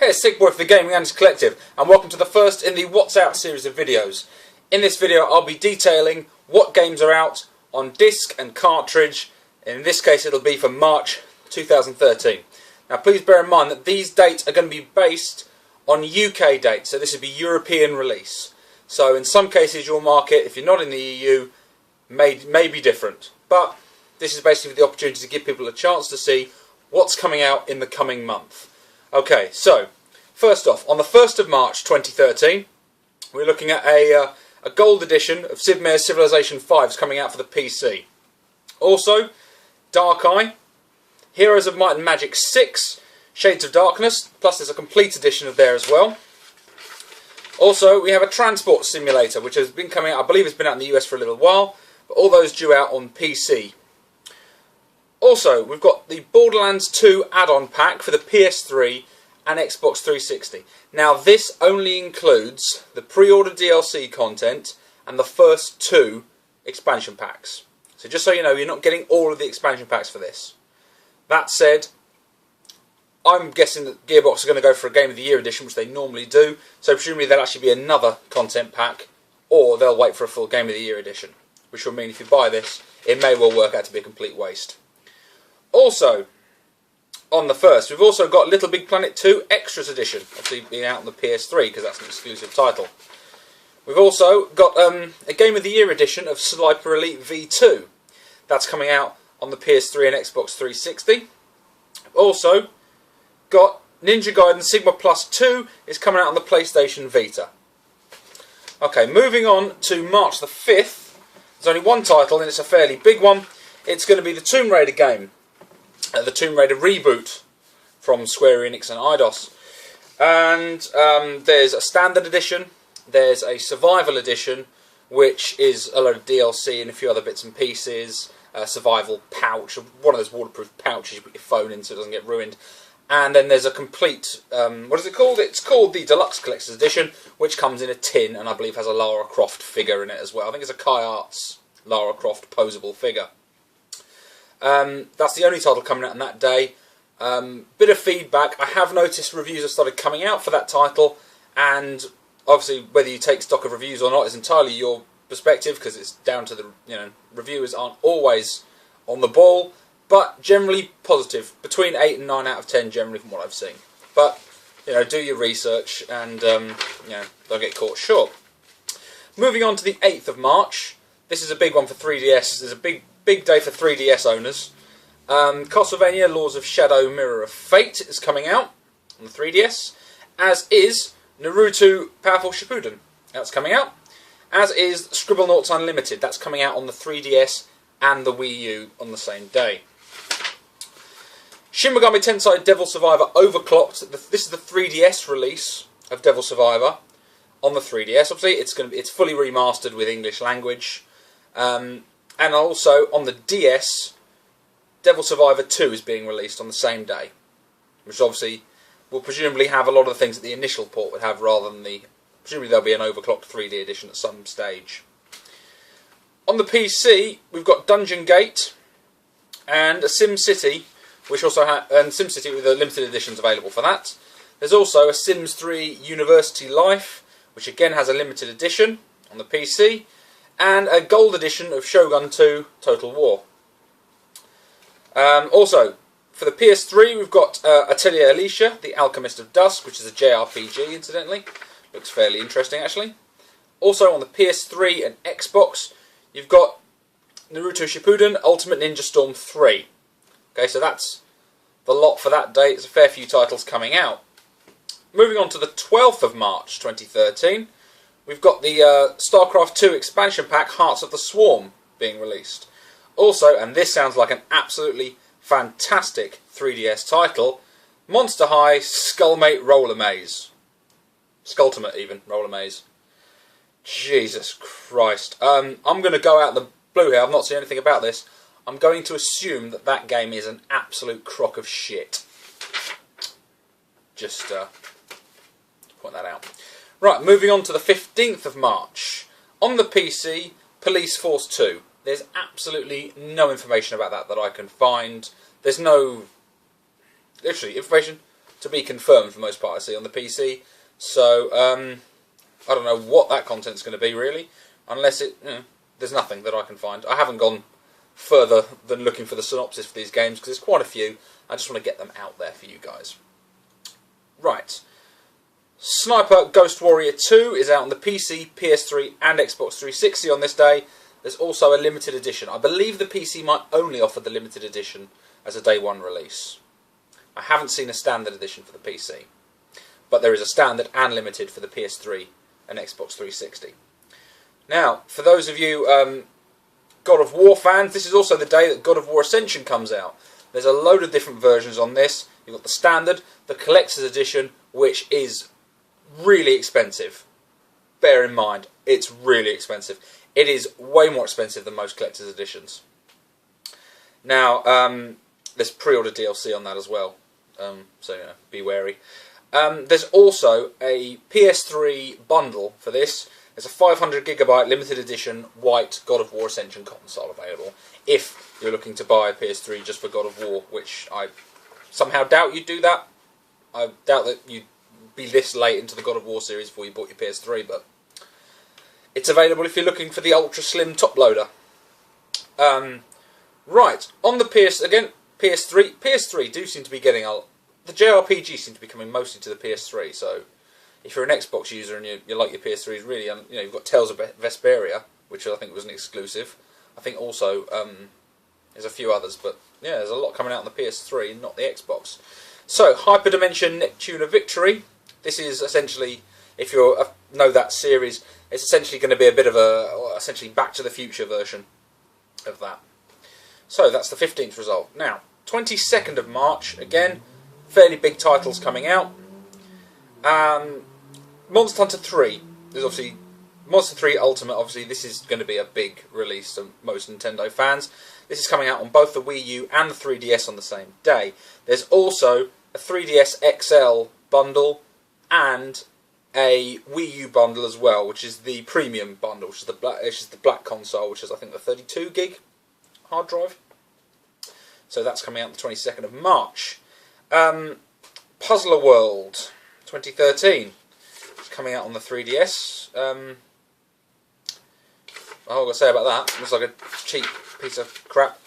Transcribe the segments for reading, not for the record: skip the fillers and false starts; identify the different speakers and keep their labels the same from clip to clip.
Speaker 1: Here's SickBoy for the Gaming Antis Collective, and welcome to the first in the What's Out series of videos. In this video I'll be detailing what games are out on disc and cartridge, and in this case it'll be for March 2013. Now please bear in mind that these dates are going to be based on UK dates, so this would be European release. So in some cases your market, if you're not in the EU, may be different. But this is basically the opportunity to give people a chance to see what's coming out in the coming month. Okay, so first off, on the 1st of March 2013, we're looking at a gold edition of Sid Meier's Civilization 5 coming out for the PC. Also, Dark Eye, Heroes of Might and Magic 6, Shades of Darkness, plus there's a complete edition of there as well. Also, we have a transport simulator, which has been coming out, I believe it's been out in the US for a little while, but all those due out on PC. Also, we've got the Borderlands 2 add-on pack for the PS3 and Xbox 360. Now, this only includes the pre-order DLC content and the first 2 expansion packs. So just so you know, you're not getting all of the expansion packs for this. That said, I'm guessing that Gearbox are going to go for a Game of the Year edition, which they normally do, so presumably there'll actually be another content pack, or they'll wait for a full Game of the Year edition, which will mean if you buy this, it may well work out to be a complete waste. Also, on the 1st, we've also got Little Big Planet 2 Extras Edition, obviously being out on the PS3 because that's an exclusive title. We've also got a Game of the Year edition of Sniper Elite V2. That's coming out on the PS3 and Xbox 360. Also, got Ninja Gaiden Sigma Plus 2 is coming out on the PlayStation Vita. Okay, moving on to March the 5th. There's only one title and it's a fairly big one. It's going to be the Tomb Raider game. The Tomb Raider reboot from Square Enix and Eidos. And there's a standard edition, there's a survival edition, which is a load of DLC and a few other bits and pieces, a survival pouch, one of those waterproof pouches you put your phone in so it doesn't get ruined. And then there's a complete, what is it called? It's called the Deluxe Collector's Edition, which comes in a tin and I believe has a Lara Croft figure in it as well. I think it's a Kai Arts Lara Croft posable figure. That's the only title coming out on that day. Bit of feedback. I have noticed reviews have started coming out for that title, and obviously whether you take stock of reviews or not is entirely your perspective, because it's down to the, reviewers aren't always on the ball, but generally positive. Between 8 and 9 out of 10 generally from what I've seen. But, do your research and, don't get caught short. Moving on to the 8th of March. This is a big one for 3DS. There's a big day for 3DS owners. Castlevania Laws of Shadow Mirror of Fate is coming out on the 3DS, as is Naruto Powerful Shippuden. That's coming out. As is Scribblenauts Unlimited. That's coming out on the 3DS and the Wii U on the same day. Shin Megami Tensei Devil Survivor Overclocked. This is the 3DS release of Devil Survivor on the 3DS. Obviously, it's fully remastered with English language. And also, on the DS, Devil Survivor 2 is being released on the same day. Which obviously will presumably have a lot of the things that the initial port would have, rather than the... Presumably there'll be an overclocked 3D edition at some stage. On the PC, we've got Dungeon Gate and a SimCity, which also and SimCity with the limited editions available for that. There's also a Sims 3 University Life, which again has a limited edition on the PC. And a gold edition of Shogun 2 Total War. Also, for the PS3, we've got Atelier Alicia, The Alchemist of Dusk, which is a JRPG, incidentally. Looks fairly interesting, actually. Also, on the PS3 and Xbox, you've got Naruto Shippuden Ultimate Ninja Storm 3. Okay, so that's the lot for that day. There's a fair few titles coming out. Moving on to the 12th of March 2013. We've got the StarCraft 2 expansion pack, Hearts of the Swarm, being released. Also, and this sounds like an absolutely fantastic 3DS title, Monster High Skullmate Roller Maze. Skulltimate even, Roller Maze. Jesus Christ. I'm going to go out the blue here, I've not seen anything about this. I'm going to assume that that game is an absolute crock of shit. Just point that out. Right, moving on to the 15th of March. On the PC, Police Force 2. There's absolutely no information about that I can find. There's no... Literally, information to be confirmed for the most part, I see, on the PC. So, I don't know what that content's going to be, really, unless there's nothing that I can find. I haven't gone further than looking for the synopsis for these games, because there's quite a few. I just want to get them out there for you guys. Right. Sniper Ghost Warrior 2 is out on the PC, PS3 and Xbox 360 on this day. There's also a limited edition. I believe the PC might only offer the limited edition as a day one release. I haven't seen a standard edition for the PC, but there is a standard and limited for the PS3 and Xbox 360. Now, for those of you God of War fans, this is also the day that God of War Ascension comes out. There's a load of different versions on this. You've got the standard, the collector's edition, which is really expensive. Bear in mind, it's really expensive. It is way more expensive than most collector's editions. Now, there's pre-order DLC on that as well, so be wary. There's also a PS3 bundle for this. There's a 500GB limited edition white God of War Ascension console available if you're looking to buy a PS3 just for God of War, which I somehow doubt you'd do that. I doubt that you'd be this late into the God of War series before you bought your PS3, but it's available if you're looking for the ultra slim top loader. Right, on the PS3 do seem to be getting the JRPGs seem to be coming mostly to the PS3. So if you're an Xbox user and you like your PS3s, really, you've got Tales of Vesperia, which I think was an exclusive. I think also there's a few others, but yeah, there's a lot coming out on the PS3, not the Xbox. So, Hyperdimension Neptuna Victory. This is essentially, if you know that series, it's essentially going to be a bit of essentially Back to the Future version of that. So, that's the 15th result. Now, 22nd of March, again, fairly big titles coming out. Monster Hunter 3. There's obviously Monster 3 Ultimate. Obviously, this is going to be a big release to most Nintendo fans. This is coming out on both the Wii U and the 3DS on the same day. There's also a 3DS XL bundle and a Wii U bundle as well, which is the premium bundle, which is the black console, which is I think the 32 gig hard drive. So that's coming out on the 22nd of March. Puzzler World 2013. It's coming out on the 3DS. All I've got to say about that, looks like a cheap piece of crap.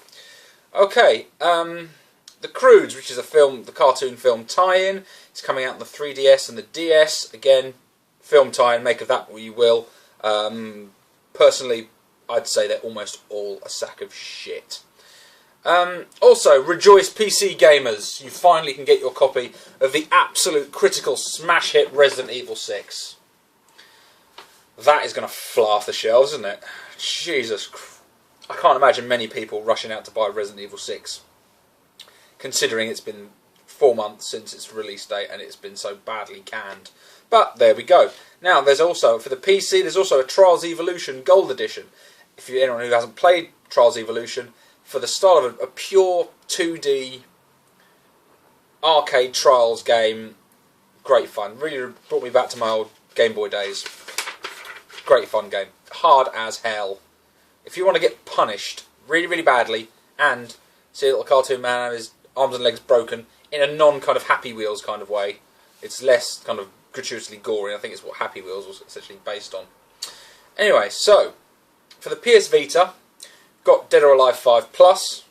Speaker 1: Okay, The Croods, which is the cartoon film tie-in, is coming out on the 3DS and the DS. Again, film tie-in, make of that what you will. Personally, I'd say they're almost all a sack of shit. Also, rejoice PC gamers, you finally can get your copy of the absolute critical smash hit Resident Evil 6. That is going to fly off the shelves, isn't it? Jesus Christ. I can't imagine many people rushing out to buy Resident Evil 6, considering it's been 4 months since its release date and it's been so badly canned. But there we go. Now, there's also, for the PC, there's also a Trials Evolution Gold Edition. If you're anyone who hasn't played Trials Evolution, for the start of a pure 2D arcade Trials game, great fun. Really brought me back to my old Game Boy days. Great fun game. Hard as hell. If you want to get punished really, really badly and see a little cartoon man have his arms and legs broken in a non-kind of Happy Wheels kind of way, it's less kind of gratuitously gory. I think it's what Happy Wheels was essentially based on. Anyway, so for the PS Vita, got Dead or Alive 5 Plus,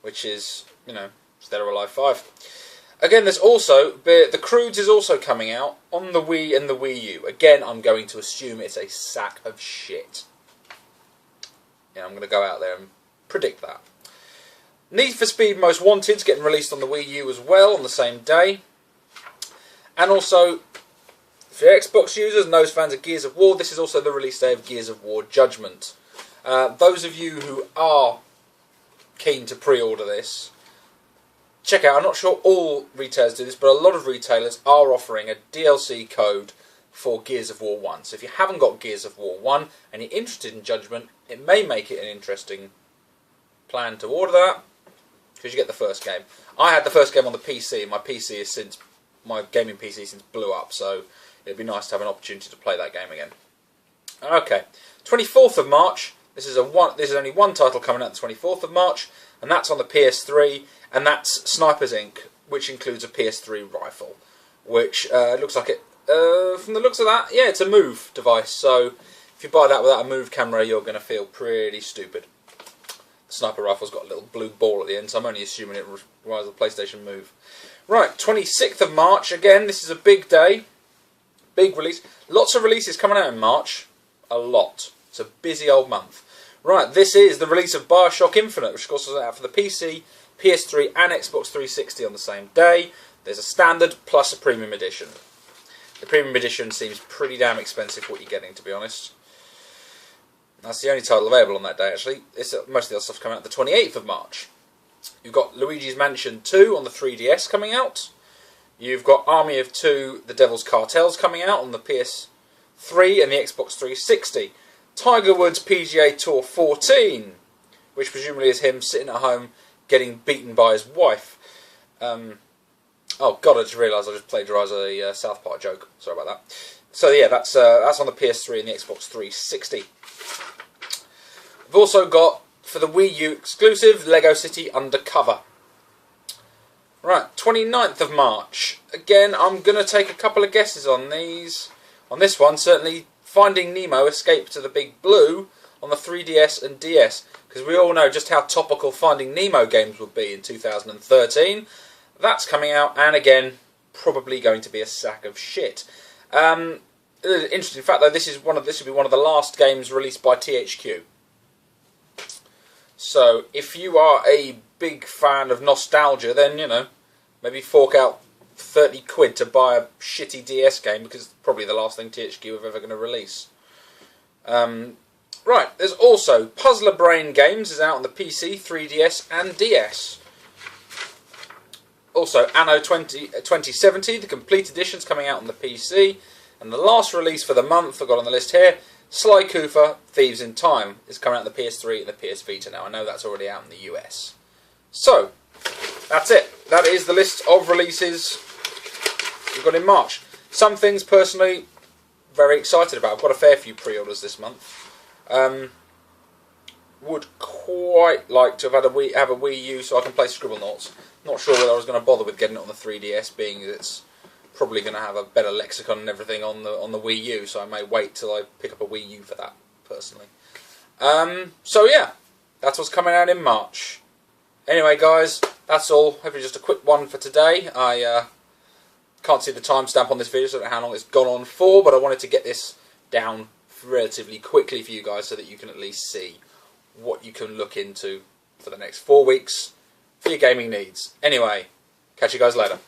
Speaker 1: which is, it's Dead or Alive 5. Again, there's also, The Croods is also coming out on the Wii and the Wii U. Again, I'm going to assume it's a sack of shit. Yeah, I'm going to go out there and predict that. Need for Speed Most Wanted is getting released on the Wii U as well on the same day. And also, for Xbox users and those fans of Gears of War, this is also the release day of Gears of War Judgment. Those of you who are keen to pre-order this, check out, I'm not sure all retailers do this, but a lot of retailers are offering a DLC code for Gears of War 1. So if you haven't got Gears of War 1 and you're interested in Judgment, it may make it an interesting plan to order that, because you get the first game. I had the first game on the PC, and my gaming PC since blew up, so it'd be nice to have an opportunity to play that game again. Okay, 24th of March. This is only one title coming out the 24th of March, and that's on the PS3, and that's Snipers Inc. which includes a PS3 rifle, which looks like it, from the looks of that, yeah, it's a Move device, so if you buy that without a Move camera, you're going to feel pretty stupid. The sniper rifle's got a little blue ball at the end, so I'm only assuming it requires a PlayStation Move. Right, 26th of March, again, this is a big day, big release. Lots of releases coming out in March, a lot. It's a busy old month. Right, this is the release of BioShock Infinite, which of course was out for the PC, PS3 and Xbox 360 on the same day. There's a standard plus a premium edition. The premium edition seems pretty damn expensive for what you're getting, to be honest. That's the only title available on that day, actually. Most of the other stuff's coming out the 28th of March. You've got Luigi's Mansion 2 on the 3DS coming out. You've got Army of Two, The Devil's Cartels coming out on the PS3 and the Xbox 360. Tiger Woods PGA Tour 14, which presumably is him sitting at home getting beaten by his wife. Oh god, I just realised I just plagiarised a South Park joke. Sorry about that. So yeah, that's on the PS3 and the Xbox 360. We've also got, for the Wii U exclusive, Lego City Undercover. Right, 29th of March. Again, I'm going to take a couple of guesses on these. On this one, certainly Finding Nemo Escape to the Big Blue on the 3DS and DS. Because we all know just how topical Finding Nemo games would be in 2013. That's coming out, and again, probably going to be a sack of shit. Interesting fact though, this will be one of the last games released by THQ. So if you are a big fan of nostalgia, then you know, maybe fork out 30 quid to buy a shitty DS game, because it's probably the last thing THQ are ever going to release. Right, there's also Puzzler Brain Games is out on the PC, 3DS and DS. Also, Anno 2070, the complete edition's coming out on the PC. And the last release for the month I've got on the list here, Sly Cooper, Thieves in Time, is coming out on the PS3 and the PS Vita now. I know that's already out in the US. So, that's it. That is the list of releases we've got in March. Some things, personally, very excited about. I've got a fair few pre-orders this month. Would quite like to have a Wii U so I can play Scribblenauts. Not sure whether I was going to bother with getting it on the 3DS, being that it's probably going to have a better lexicon and everything on the Wii U, so I may wait till I pick up a Wii U for that, personally. So yeah, that's what's coming out in March. Anyway, guys, that's all. Hopefully just a quick one for today. I can't see the timestamp on this video, so I don't know how long it's gone on for, but I wanted to get this down relatively quickly for you guys so that you can at least see what you can look into for the next 4 weeks for your gaming needs. Anyway, catch you guys later.